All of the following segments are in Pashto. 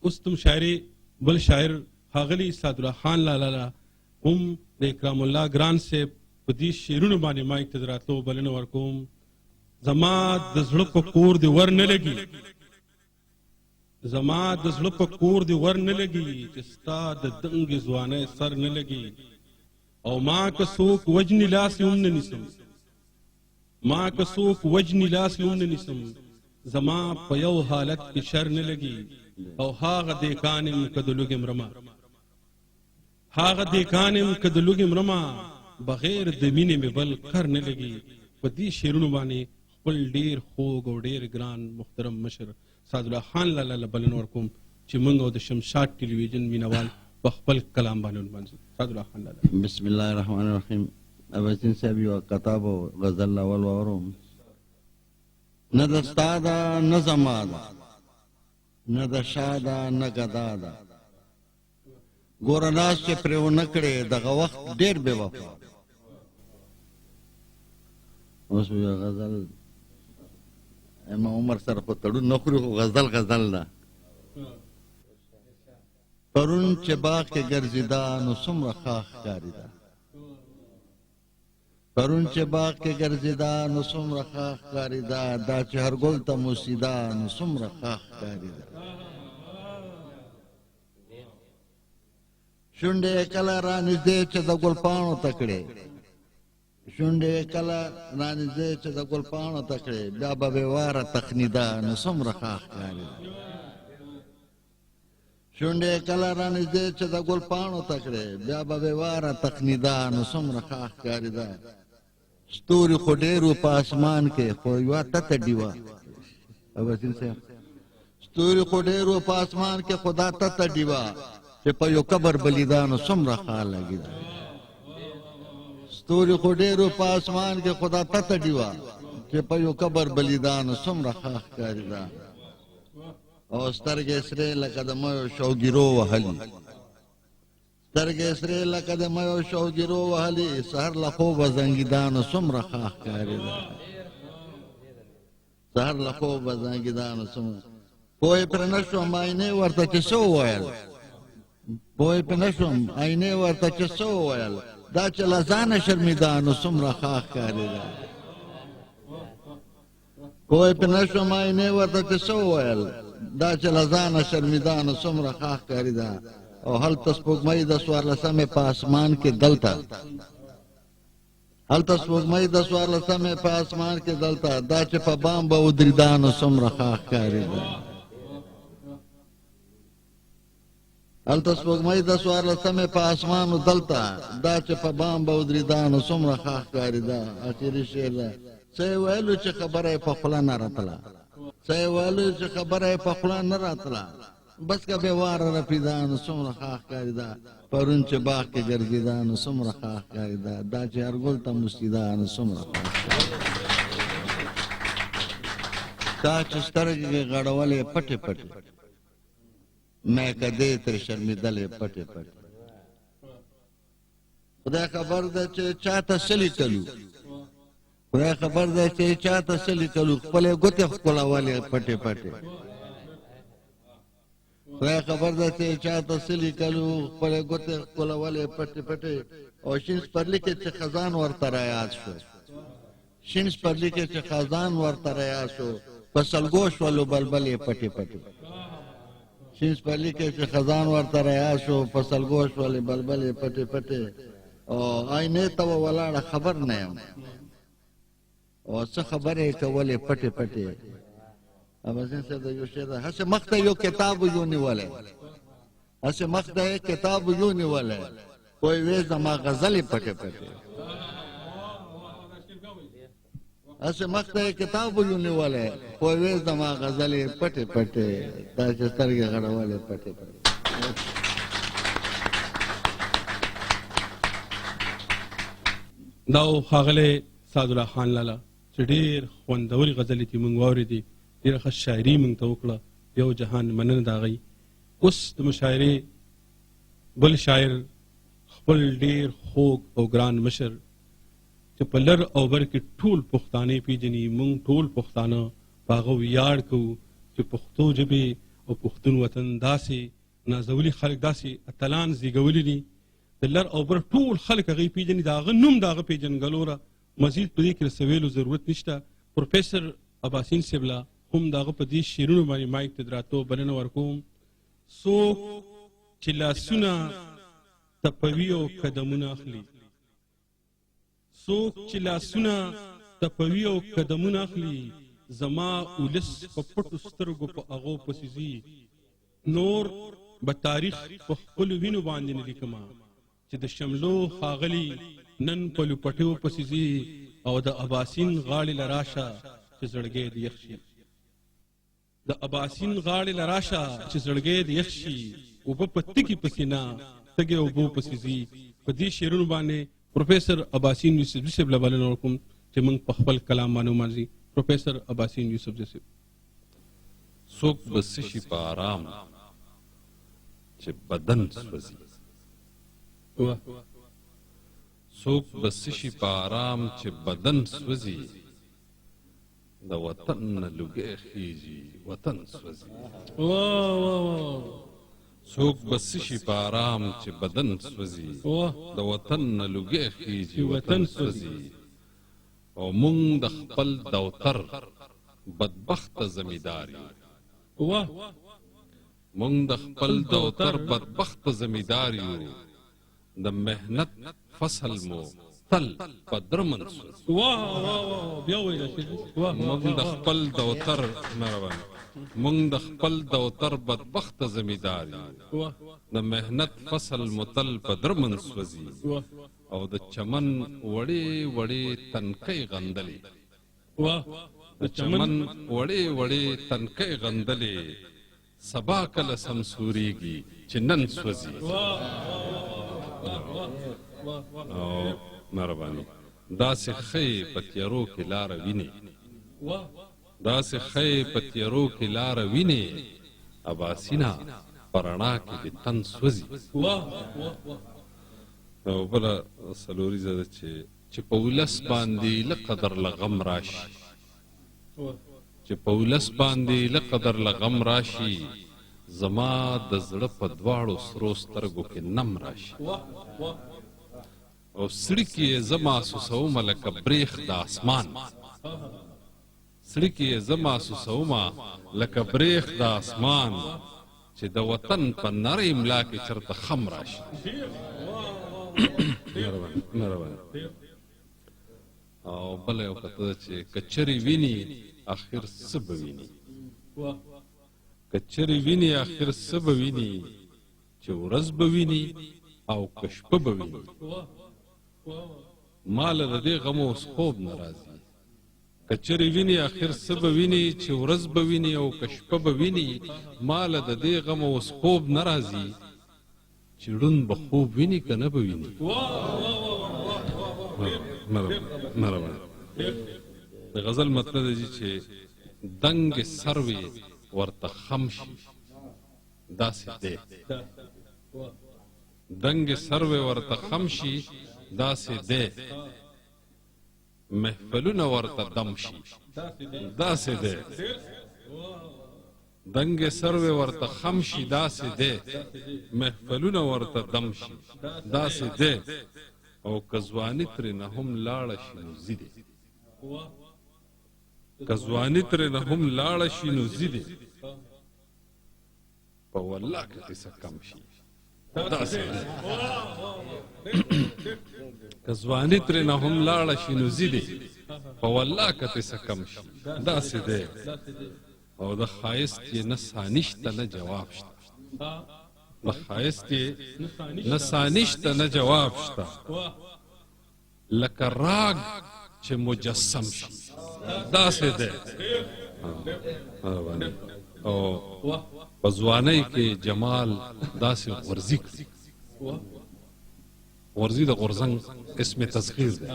اوس د مشاعرې بل شاعر ښاغلي سعدالله خان لالا هم د اکرام الله ګران صاحب په دې شعرونو باندې مایک ته د راتلو بلنه ورکوم. زما د زړه په کور دې ور نه لګي، زما د زړه په کور دې ور نه لګي، چې ستا د دنګې ځوانۍ سر نه لګي. او ما که څوک وجني لاس یې هم نه نیسم، ما که څوک وجني لاس یې هم نه نیسم. زما په یو حالت کې شر نه لګي، او هاغه دیکان یم که د لوږې مرمه، هاغه دیکان یم که د لوږې مرمه، بغیر د مینې مې بل کر نه لګي. په دې شعرونو باندې خپل ډیر خوږ او ډیر ګران محترم مشر سعدالله خان لالا له بلنه ورکوم چې موږ او د شمشاد ټلویزیون مینوال په خپل کلام باندې ونمانځو. سعدالله خان لالا. بسم الله الرحمن الرحیم. اباسین صاحب یو کتاب او غزل اول واورم. نه د ستا ده نه زما ده، نه د شا ده نه ګدا ده، ګوره ناس چې پرې ونه کړې دغه وخت ډېر بې وفا. اوس یو غزل امام عمر سره خو تړون نه خوري، خو غزل غزل ده. پرون چې باغ کې ګرځېده نو څومره ښه ښکارېده، پرون چې باغ کې ګرځېده نو څومره ښه ښکارېده، دا چې هر ګل ته موسېده نو څومره ښه ښکارېده. شونډې یې کله رانږدې چې د ګل پاڼو ته کړې، شونډې یې کله رانږدې چې د ګل پاڼو ته کړې، بیا به بې واره تخنېده نو څومره ښه ښکارېده. شونډې یې کله رانږدې چې د ګل پاڼو ته کړې، بیا به بې واره تخنېده نو څومره ښه ښکارېده. ستوري خو ډېر وو په اسمان کې، خو یوه تته ډیوه. اباسین صاحب ستوري خو ډېر وو په اسمان کې، خو دا تته ډیوه چې په یو قبر بلیده نو څومره ښه لګېده. ستوري خو ډېر وو په اسمان کې، خو دا تته ډیوه چې په یو قبر بلیده نو څومره ښه ښکارېده. او سترګې سرې لکه د میو شوګیرو وهلي، سترګې سرې لکه د میو شوګیرو وهلي، سهر له خوبه زنګېده نو څومره ښه ښکارېده. سهر له خوبه زنګېده نو څومره. پوه یې پرې نه شوم آینې ورته چې څه وویل، پوه یې پرې نه شوم آینې ورته چې څه وویل، دا چې له ځانه شرمېده نو څومره ښه ښکارېده. پوه یې پرې نه شوم آینې ورته چې څه وویل، دا چې له ځانه شرمېده نو څومره ښه ښکارېده. او هلته سپوږمۍ د څوارلسمې په اسمان کې دلته، هلته سپوږمۍ د څوارلسمې په اسمان کې دلته، دا چې په بام به ودرېده نو څومره ښه ښکارېده. هلته سپوږمۍ د څوارلسمې په اسمانو دلته، دا چې په بام به ودرېده نو څومره ښه ښکارېده. اخري شعر ده. څه یې ویلو چې خبره یې په خوله نه راتله، څه یې ویلو چې خبره یې په خوله نه راتله، بس که بې واره رپېده نو څومره ښه ښکارېده. پرون چې باغ کې ګرځېده نو څومره ښه ښکارېده، دا چې هر ګل ته موسېده نو څومره ښه ښکارېده. تا چې سترګې غړولې پټې پټې، میکدې ترې شرمېدلې پټې پټې. خدای خبر ده چې چاته څه لیکلو، خدای خبر ده چې چاته څه لیکلو، خپلې ګوتې ښکلولې پټې پټې. خدای خبر ده چې چاته څه لیکلو، خپلې ګوتې ښکلولې پټې پټې. او شین سپرلي کې چې خزان ورته رایاد شو، شین سپرلي کې چې خزان ورته رایاد شو، په سلګو شولو بلبلې پټې پټې. شین سپرلي کې چې خزان ورته رایاد شو، په سلګو شولې بلبلې پټې پټې. او آینې ته ولاړه خبر نه یم، او څه خبرې کولې پټې پټې. اباسین صاحب د یو شعر ده. هسې مخ ته یو کتاب یو نیولی، هسې مخ ته یې کتاب یو نیولی، کوی وې زما غزلې پټې پټې. هسې مخ ته یې کتاب یو نیولی، کوی وې زما غزلې پټې پټې، دا چې سترګې غړولې پټې پټې. دا ښاغلی سعدالله خان لالا چې ډېر خوندورې غزلې دي موږ واورېدې، ډېره ښه شاعري موږ ته وکړه، یو جهان مننه د هغوی. اوس د مشاعرې بل شاعر خپل ډېر خوږ او ګران مشر چې په لر او بر کې ټول پښتانه پیژني، موږ ټول پښتانه په هغه ویاړ کوو چې پښتو ژبې او پښتون وطن داسې نازولي خلک داسې اتلان زیږولي دي د لر او بر ټول خلک هغوی پېژني د هغه نوم د هغه پېژنګلو را مزید په دې کې د څه ویلو ضرورت نشته. پروفیسر اباسین صاحب له هم د هغه په دې شعرونو باندې مایک ته د راتلو بلنه ورکوم. څوک چې لاسونه تپوي او قدمونه اخلي، څوک چې لاسونه تپوي او قدمونه اخلي، زما اولس په پټو سترګو په هغو پسې ځي. نور به تاریخ په خپلو وینو باندې نه لیکمه چې د شملو ښاغلي نن په لوپټیو پسې ځي او د اباسین غاړې له راشه چې زړګی د یخ شي. د اباسین غاړې له راشه چې زړګی د یخ شي، اوبه په تږي پسې نه تږې اوبو پسې ځي. په دې شعرونو باندې پروفیسر اباسین یوسفزي صاحب له بلنه ورکوم چې موږ په خپل کلام باندې ومانځي. پروفیسر اباسین یوسفزي صاحب. څوک به څه شي په آرام چې بدن سوځي، څوک به څه شي په آرام چې بدن سوځي، د وطن نه لوګی خیږي وطن سوځي. څوک به څه شي په آرام چې بدن سوځي، د وطن نه لوګی خیږي وطن سوځي. او مونږ د خپل دوتر بدبخته زمیدار یو، مونږ د خپل دوتر بدبخته زمیدار یو، د مهنت فصل مو تل په درمن سوځي. مونږ د خپل دوتر مهرباني، مونږ د خپل دوتر بدبخته زمیدار یو، د مهنت فصل مو تل په درمن سوځي. او د چمن وړې وړې تنکۍ غندلې، د چمن وړې وړې تنکۍ غندلې، سبا کله سمسورېږي چې نن سوځي. او مهرباني داسې ښې په تیارو کې لاره وینې، داسې ښې په تیارو کې لاره وینې، اباسینه په رڼا کې د تن سوځي. او بله څلوریزه ده چې په ولس باندې له قدر له غم راشي، چې په ولس باندې له قدر له غم راشي، زما د زړه په دواړو سرو سترګو کې نم راشي. او سړي کې یې زه محسوسومه لکه بریښ د اسمان، سړي کې یې زه محسوسومه لکه بریښ د اسمان، چې د وطن په نرۍ ملا کې چرته خم راشي. مهرباني. او بله یو کته ده چې که چرې ویني اخر څه به ویني، که چرې ویني اخر څه به ویني، چې ورځ به ویني او که شپه به ویني. ما له د دې غمه اوس خوب نه راځي، که چرې ویني اخر څه به ویني، چې ورځ به ویني او که شپه به ویني. ما له د دې غمه اوس خوب نه راځي، چې ړوند به خوب ویني که نه به ویني. مهرباني د غزل مطلب دی چې دنګ سروې ورته خم شي داسې دی، دنګ سروې ورته خم شي داسې دی، محفلونه ورته دم شي داسې دی، دنګ سروې ورته خم شي داسې دی، محفلونه ورته دم شي داسې دی. او که ځواني ترېنه هم لاړه شي نو ځي دی، که ځواني ترېنه هم لاړه شي نو ځي دی، په والله که قصه کم شي داسې دی. که ځواني ترېنه هم لاړه شي نو ځي دی، په والله که قصه کم شي داسې دی. او د ښایست یې نه ثاني شته نه جواب شته، د ښایست یې نه ثاني شته نه جواب شته، لکه راګ چې مجسم شي داسې دی. او په ځوانۍ کې جمال داسې غورځي کړي، غورځي د غورځنګ اسم تسخیر دی،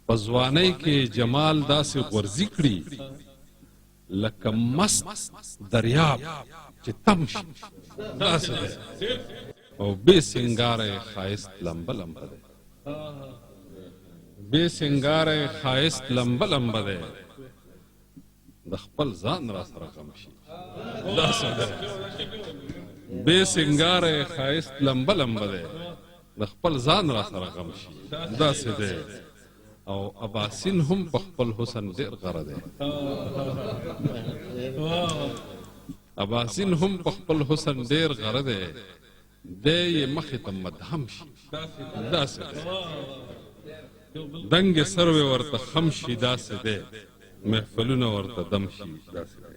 په ځوانۍ کې جمال داسې غورځي کړي، لکه مست دریاب چې تم شي داسې دی. او بې سنګاره ښایست لمبه لمبه دی، بې سنګاره ښایست لمبه لمبه دی، د خپل ځان را سره غم شي داسې دی بې سنګاره ښایست لمبه لمبه دی د خپل ځان را سره غم شي داسې دی او اباسین هم په خپل حسن ډېر غره دی اباسین هم په خپل حسن ډېر غره دی دی یې مخې ته مدهم شي داسې دی دنګې سروې ورته خم شي داسې دی محفلونه ورته دم شي داسې دی